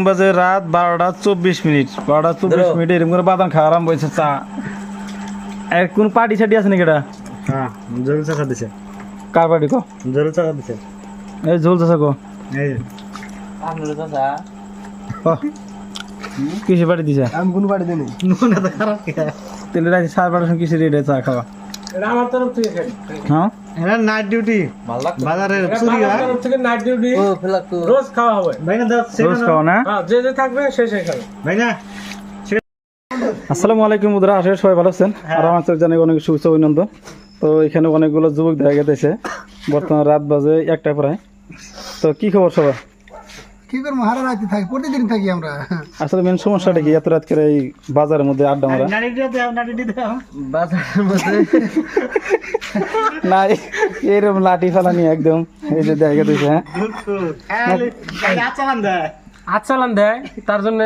বাজে রাত 12:24 12:24 এরকম করে বাদাম খাওয়া আরম্ভ হয়েছে। চা আর কোন পার্টি সাটি আছে নাকি? এটা হ্যাঁ জল চা দিছে। কার পার্টি কো? জল চা দিছে। এই ঝোল চাষা কো? এই আমলে চাচা কিসে পার্টি দিছে? আমি কোন পার্টি দেনি নুনা তো খারাপ কে তেলে রাতে 12:30 কিসে রেডি চা খাওয়া? এটা আমার তরফ থেকে খাই। হ্যাঁ এরা নাইট ডিউটি বাজারে চুরি হয় তরফ থেকে নাইট ডিউটি ও ফেলাকু রোজ খাওয়া হবে। ভাই না দাও রোজ খাওয়া না? হ্যাঁ, যে যে থাকবে সে সে খাবে। ভাই না আসসালামু আলাইকুম বন্ধুরা, আশা করি সবাই ভালো আছেন। আর আমার চোখ জানাই অনেক শুভেচ্ছা অভিনন্দন। তো এখানে অনেকগুলো যুবক দেখা গেছে, বর্তমান রাত বাজে 1টা প্রায়। তো কি খবর সবার? কি করবো, হারা রাতে থাকি, প্রতিদিন থাকি আমরা। আসলে মেন সমস্যাটা কি এত রাত করে এই বাজারের মধ্যে আড্ডা মারা? নাইট দাও বাজারের মধ্যে না এরকম লাঠি ফালানি একদম এই যে দেখা গেছে। হ্যাঁ আচ্ছালান দেয় তার জন্য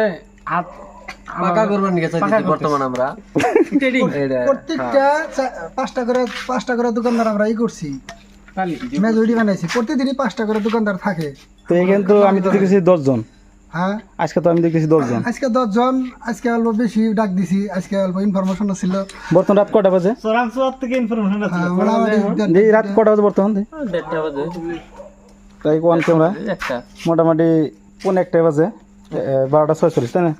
পাকা করবার নিয়ে গেছে বর্তমান আমরা ট্রেডিং প্রত্যেকটা পাঁচটা করে দোকানদার আমরা করছি, মেজরিটি বানাইছি। প্রতিদিনই 5টা করে দোকানদার থাকে। তো এখানে তো আমি তো দেখেছি 10 জন। হ্যাঁ, আজকে তো আমি দেখেছি 10 জন। আজকে 10 জন। আজকে অল্প বেশি ডাক দিছি, আজকে অল্প ইনফরমেশন ছিল। বর্তমান রাত কটা বাজে? চোরাংচুয়ার থেকে ইনফরমেশন আছে। হ্যাঁ, মোটামুটি এই রাত কটা বাজে বর্তমান? 1:30 বাজে তাই কোন ক্যামেরা একটা মোটামুটি 1:45 বাজে, 12:46, তাই না?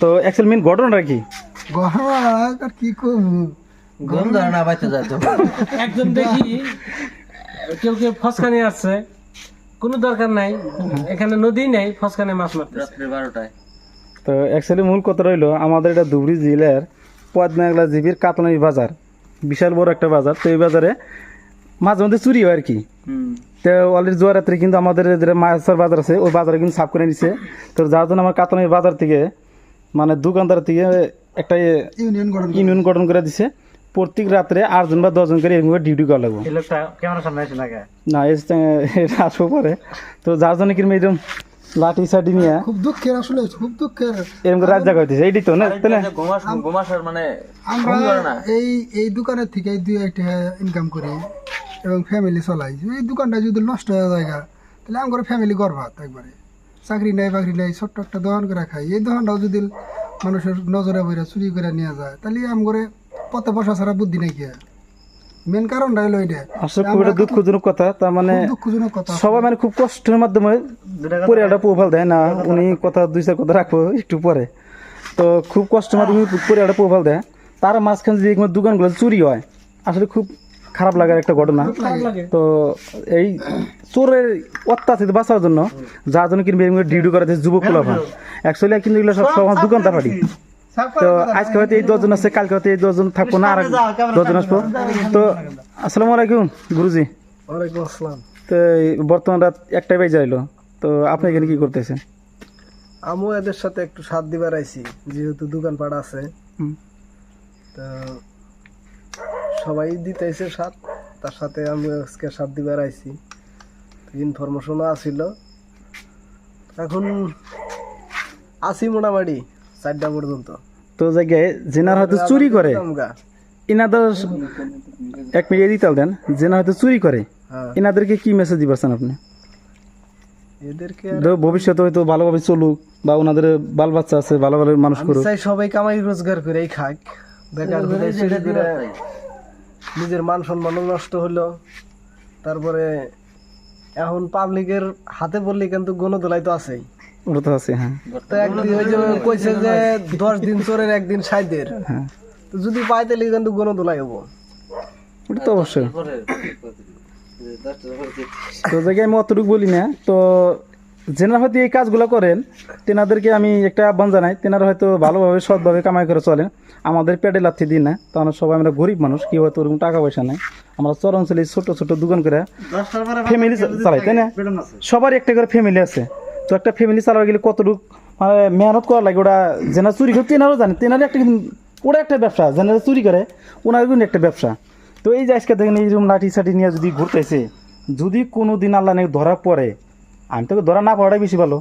তো অ্যাকচুয়ালি মেন ঘটনাটা কি? গহনা আর কি করবো, গরম ধারণা বাইতে যায় তো একজন দেখি কেউ কেউ ফসকানি আসছে, কোনো দরকার নাই, এখানে নদী নেই, ফসকানে মাছ মারতে রাত্রে 12টায়। তো অ্যাকচুয়ালি মূল কথা রইলো আমাদের এটা ধুবড়ী জেলার পদ্মাগলা জিবির কাতলানি বাজার, বিশাল বড় একটা বাজার। তো এই বাজারে মাঝে মধ্যে চুরি হয় আর কি। তো অলরেডি জোয়ার রাত্রে কিন্তু আমাদের যে মাছের বাজার আছে ওই বাজারে কিন্তু সাফ করে নিছে। তো যার জন্য আমার কাতলানি বাজার থেকে মানে দোকানদার থেকে একটা ইউনিয়ন গঠন করে দিছে। প্রত্যেক রাত্রে 8 জন বা 10 জন করে এরকম ডিউটি করা লাগবে। এই লোকটা ক্যামেরা সামনে আসে না কে? না এটা আসবো পরে। তো যার জন্য কিরম এরকম লাঠি সাটি নিয়ে খুব দুঃখের, আসলে খুব দুঃখের। এরকম করে রাত জাগা হইতেছে, এইটাই তো না? তাই না? গোমাশার মানে আমরা এই দোকানের থেকে 2 টাকা ইনকাম করি এবং ফ্যামিলি চলাই। এই দোকানটা যদি নষ্ট হয়ে যায় তাহলে আমার ফ্যামিলি গর্বাত একবারে। চাকরি নাই বাকরি নাই, ছোট্ট একটা দোকান করে খাই। এই দোকানটাও যদি মানুষের নজরে বইরা চুরি করে নিয়ে যায় তাহলে আমার পথে বসা ছাড়া বুদ্ধি নাই। কি মেন কারণটা হলো এটা। আসলে খুব একটা দুঃখজনক কথা। তার মানে দুঃখজনক কথা, সবাই মানে খুব কষ্টের মাধ্যমে পরিবারটা প্রভাব দেয় না। উনি কথা 2-4 কথা রাখবো একটু পরে। তো খুব কষ্টের মাধ্যমে পরিবারটা প্রভাব দেয়। তার মাঝখানে যদি দোকানগুলো চুরি হয় আসলে খুব খারাপ লাগার একটা ঘটনা। তো এই চোরের অত্যাচার বাঁচার জন্য যার জন্য কিন্তু ডিউটি করা যুবক ক্লাব হয়। অ্যাকচুয়ালি কিন্তু এগুলো সব সমাজ দোকানদার পার্টি। তো আজকে হয়তো এই 10 জন আছে, কালকে হয়তো এই 10 জন থাকবো না, আর 10 জন আসবো। তো আসসালামু আলাইকুম গুরুজি। ওয়ালাইকুম আসসালাম। তো এই বর্তমান রাত 1টায় বেজে যাইলো, তো আপনি এখানে কি করতেছেন? আমিও এদের সাথে একটু সাথ দিবার আইছি, যেহেতু দোকানপাট আছে। তো সবাই দিতেছে সাথ, তার সাথে আমি আজকে সাথ দিবার আইছি। ইনফরমেশনও আসিল, এখন আসি মোটামুটি 4টা পর্যন্ত। তো জায়গায় জেনার হয়তো চুরি করে, ইনাদের 1 মিনিট দিতে দেন। জেনার হয়তো চুরি করে, ইনাদেরকে কি মেসেজ দিবেন আপনি? এদেরকে ভবিষ্যতে হয়তো ভালোভাবে চলুক, বা ওনাদের বাল বাচ্চা আছে, ভালো ভালো মানুষ করুক। চাই সবাই কামাই রোজগার করেই খাক, বেকার ঘুরে চুরি করে নিজের মান সম্মানও নষ্ট হলো। তারপরে এখন পাবলিকের হাতে পড়লে কিন্তু গণদোলাই তো আছেই, ওটা তো আছে। হ্যাঁ, তো একদিন ওই যে কইছে যে 10 দিন চোরের একদিন 60-এর। হ্যাঁ, তো যদি পাই তাহলে কিন্তু গণদোলাই হবো। ওটা তো অবশ্যই। তো জায়গায় আমি অতটুকু বলি না। তো যেনারা হয়তো এই কাজগুলো করেন তেনাদেরকে আমি একটা আহ্বান জানাই, তেনারা হয়তো ভালোভাবে সৎভাবে কামাই করে চলেন, আমাদের পেটে লাথি দিন না। তো আমরা সবাই আমরা গরিব মানুষ, কি হয়তো ওরকম টাকা পয়সা নাই, আমরা চর অঞ্চলে ছোট ছোট দোকান করে ফ্যামিলি চালাই, তাই না? সবার একটা করে ফ্যামিলি আছে। তো একটা ফ্যামিলি চালাতে গেলে কতটুকু মানে মেহনত করা লাগে। ওরা যেনা চুরি করে তেনারও জানে, তেনারও একটা ওরা একটা ব্যবসা, যেনারা চুরি করে ওনার কিন্তু একটা ব্যবসা। তো এই যে আজকে দেখেন এইরকম লাঠি সাঠি নিয়ে যদি ঘুরতেছে, যদি কোনো দিন আল্লাহ নাকি ধরা পড়ে, আমি তো ধরা না পড়াটাই বেশি ভালো।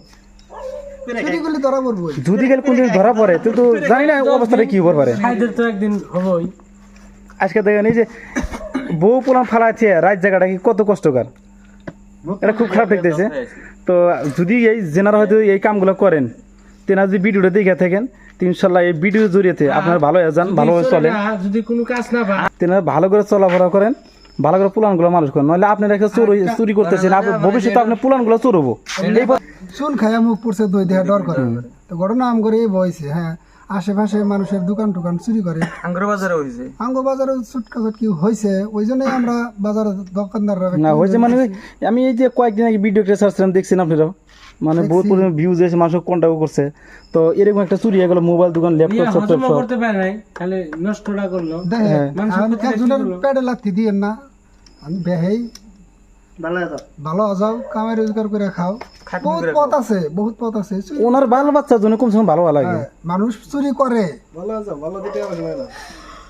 যদি গেলে কোনদিন ধরা পড়ে তো জানি না অবস্থাটা কি হতে পারে। তো একদিন হবই। আজকে দেখেন এই যে বউ পোলাম ফালাচ্ছে, রাত জায়গাটা কি কত কষ্টকর, এটা খুব খারাপ লাগতেছে। তো যদি এই জেনারা হয়তো এই কামগুলো করেন তেনার যদি ভিডিওটা দেখে থাকেন তো ইনশাল্লাহ এই ভিডিওর জড়িয়েতে আপনার ভালো হয়ে যান, ভালোভাবে চলেন। যদি কোনো কাজ না পায় তেনারা ভালো করে চলাফেরা করেন, ভালো করে পুলানগুলো মানুষ করেন, নইলে আপনার একটা চুরি করতেছেন, ভবিষ্যতে আপনার পুলানগুলো চুরবো। চুন খাইয়া মুখ পড়ছে দই দেহা ডর করে। তো ঘটনা আম করে বইছে, হ্যাঁ আশেপাশে মানুষের দোকান টোকান চুরি করে, আঙ্গুর বাজারে হয়েছে আঙ্গ বাজারে চুটকা চুটকি হয়েছে, ওই জন্যই আমরা বাজারে দোকানদাররা না হয়েছে মানে আমি এই যে কয়েকদিন আগে ভিডিও ক্রেস আসছিলাম, দেখছেন আপনারাও, মানে বহুত পরিমাণ ভিউজ এসে মানুষ কন্ট্যাক্ট করছে। তো এরকম একটা চুরি হয়ে গেল, মোবাইল দোকান, ল্যাপটপ, হজম সব করতে পারে নাই, খালি নষ্টটা করলো। দেখেন মানুষের প্রতি একজনের পেটে লাথি দিয়েন না, আমি বেহেই ভালো আছে ভালো যাও, কামাই রোজগার করে খাও, বহুত পথ আছে, বহুত পথ আছে। ওনার বাল বাচ্চার জন্য কমসে কম ভালো লাগে। হ্যাঁ, মানুষ চুরি করে, ভালো আছে ভালো দিতে হবে না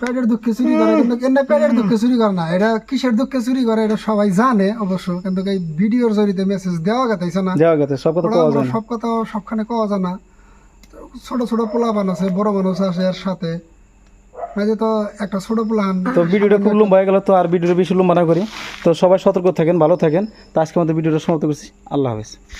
পেটের দুঃখে চুরি করে, কিন্তু এমনি পেটের দুঃখে চুরি করে না, এটা কিসের দুঃখে চুরি করে এটা সবাই জানে অবশ্য, কিন্তু এই ভিডিওর জড়িতে মেসেজ দেওয়া গেছে না, দেওয়া গেছে সব কথা পাওয়া যায় না। সব কথা সবখানে পাওয়া যায় না। তো ছোট ছোট পোলাপান আছে, বড় মানুষ আছে এর সাথে, এই যে তো একটা ছোট প্লান। তো ভিডিওটা খুব লম্বা হয়ে গেল, তো আর ভিডিওটা বেশি লম্বা না করি। তো সবাই সতর্ক থাকেন, ভালো থাকেন। তো আজকে আমাদের ভিডিওটা সমাপ্ত করছি। আল্লাহ হাফেজ।